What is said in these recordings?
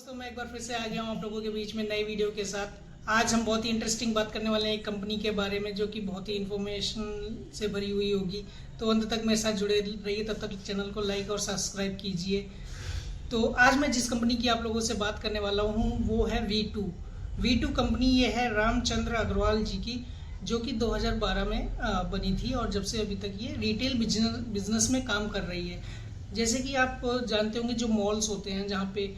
दोस्तों, मैं एक बार फिर से आ गया हूँ आप लोगों के बीच में नई वीडियो के साथ। आज हम बहुत ही इंटरेस्टिंग बात करने वाले हैं एक कंपनी के बारे में जो कि बहुत ही इन्फॉर्मेशन से भरी हुई होगी। तो अंत तक मेरे साथ जुड़े रहिए, तब तक चैनल को लाइक और सब्सक्राइब कीजिए। तो आज मैं जिस कंपनी की आप लोगों से बात करने वाला हूँ वो है V2 कंपनी। ये है रामचंद्र अग्रवाल जी की, जो कि 2012 में बनी थी और जब से अभी तक ये रिटेल बिजनेस में काम कर रही है। जैसे कि आप जानते होंगे, जो मॉल्स होते हैं जहाँ पे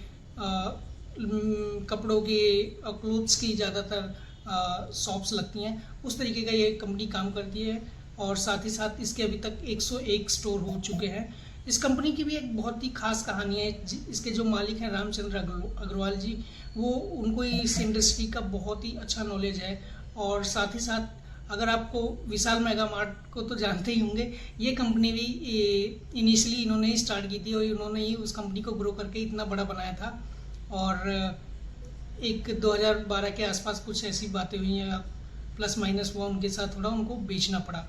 कपड़ों के क्लोथ्स की ज़्यादातर शॉप्स लगती हैं, उस तरीके का ये कंपनी काम करती है। और साथ ही साथ इसके अभी तक 101 स्टोर हो चुके हैं। इस कंपनी की भी एक बहुत ही खास कहानी है। इसके जो मालिक हैं रामचंद्र अग्रवाल जी, वो उनको इस इंडस्ट्री का बहुत ही अच्छा नॉलेज है। और साथ ही साथ अगर आपको विशाल मेगा मार्ट को तो जानते ही होंगे, ये कंपनी भी इनिशियली इन्होंने ही स्टार्ट की थी और इन्होंने ही उस कंपनी को ग्रो करके इतना बड़ा बनाया था। और एक 2012 के आसपास कुछ ऐसी बातें हुई हैं, प्लस माइनस हुआ उनके साथ, थोड़ा उनको बेचना पड़ा।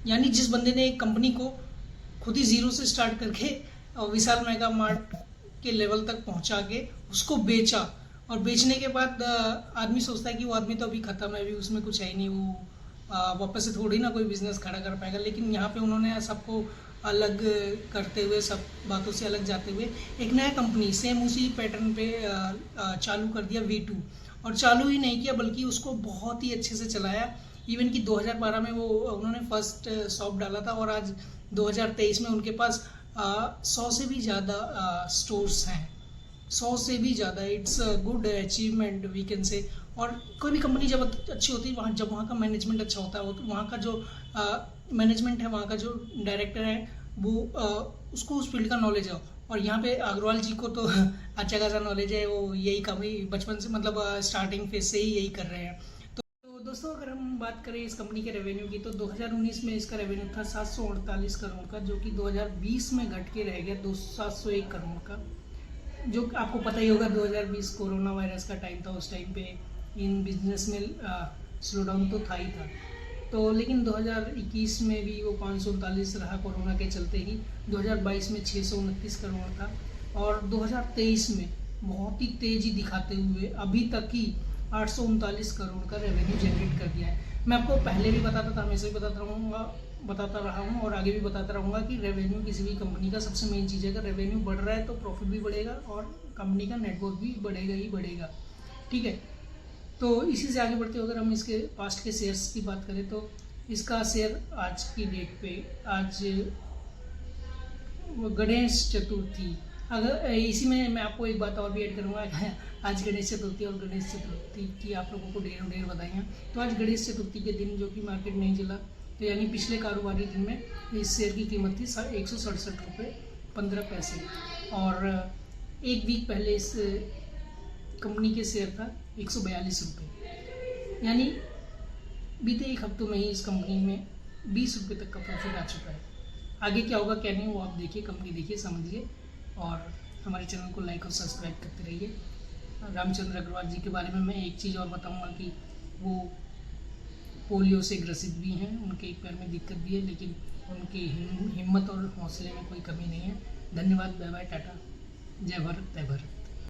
यानी जिस बंदे ने एक कंपनी को खुद ही जीरो से स्टार्ट करके विशाल मेगा मार्ट के लेवल तक पहुंचा के उसको बेचा, और बेचने के बाद आदमी सोचता है कि वो आदमी तो अभी ख़त्म है, अभी उसमें कुछ है ही नहीं, वो वापस से थोड़ी ना कोई बिजनेस खड़ा कर पाएगा। लेकिन यहाँ पे उन्होंने सबको अलग करते हुए, सब बातों से अलग जाते हुए एक नया कंपनी सेम उसी पैटर्न पे चालू कर दिया V2। और चालू ही नहीं किया बल्कि उसको बहुत ही अच्छे से चलाया। इवन कि 2012 में वो उन्होंने फर्स्ट शॉप डाला था और आज 2023 में उनके पास 100 से भी ज़्यादा स्टोर्स हैं। 100 से भी ज़्यादा। It's a good achievement we can say. और कोई भी कंपनी जब अच्छी होती है, जब वहाँ का मैनेजमेंट अच्छा होता है, तो वहाँ का जो मैनेजमेंट है, वहाँ का जो डायरेक्टर है, वो उसको उस फील्ड का नॉलेज है। और यहाँ पे अग्रवाल जी को तो अच्छा खासा नॉलेज है। वो यही काम ही बचपन से, मतलब स्टार्टिंग फेज से ही यही कर रहे हैं। तो दोस्तों, अगर हम बात करें इस कंपनी के रेवेन्यू की, तो 2019 में इसका रेवेन्यू था 748 करोड़ का, जो कि 2020 में घट के रह गया 701 करोड़ का। जो आपको पता ही होगा, 2020 कोरोना वायरस का टाइम था। उस टाइम पे इन बिजनेस में स्लो डाउन तो था ही था। तो लेकिन 2021 में भी वो 539 रहा कोरोना के चलते ही। 2022 में 629 करोड़ था और 2023 में बहुत ही तेज़ी दिखाते हुए अभी तक ही 839 करोड़ का रेवेन्यू जनरेट कर दिया है। मैं आपको पहले भी बताता था, हमेशा भी बताता रहा हूँ और आगे भी बताता रहूँगा कि रेवेन्यू किसी भी कंपनी का सबसे मेन चीज़ है। अगर रेवेन्यू बढ़ रहा है तो प्रॉफिट भी बढ़ेगा और कंपनी का नेटवर्क भी बढ़ेगा ही बढ़ेगा। ठीक है, तो इसी से आगे बढ़ते हुए अगर हम इसके पास्ट के शेयर्स की बात करें, तो इसका शेयर आज की डेट पे, आज गणेश चतुर्थी, अगर इसी में मैं आपको एक बात और भी ऐड करूँगा, आज गणेश चतुर्थी, और गणेश चतुर्थी की आप लोगों को ढेर बधाइयाँ। तो आज गणेश चतुर्थी के दिन, जो कि मार्केट नहीं चला, तो यानी पिछले कारोबारी दिन में इस शेयर की कीमत थी 167 रुपये 15 पैसे। और एक वीक पहले इस कंपनी के शेयर था 142 रुपये। यानी बीते एक हफ्तों में ही इस कंपनी में 20 रुपये तक का प्रॉफिट आ चुका है। आगे क्या होगा क्या नहीं, वो आप देखिए, कंपनी देखिए, समझिए, और हमारे चैनल को लाइक और सब्सक्राइब करते रहिए। रामचंद्र अग्रवाल जी के बारे में मैं एक चीज़ और बताऊंगा कि वो पोलियो से ग्रसित भी हैं, उनके एक पैर में दिक्कत भी है, लेकिन उनकी हिम्मत और हौसले में कोई कमी नहीं है। धन्यवाद, बाय बाय, टाटा, जय भारत, जय भारत।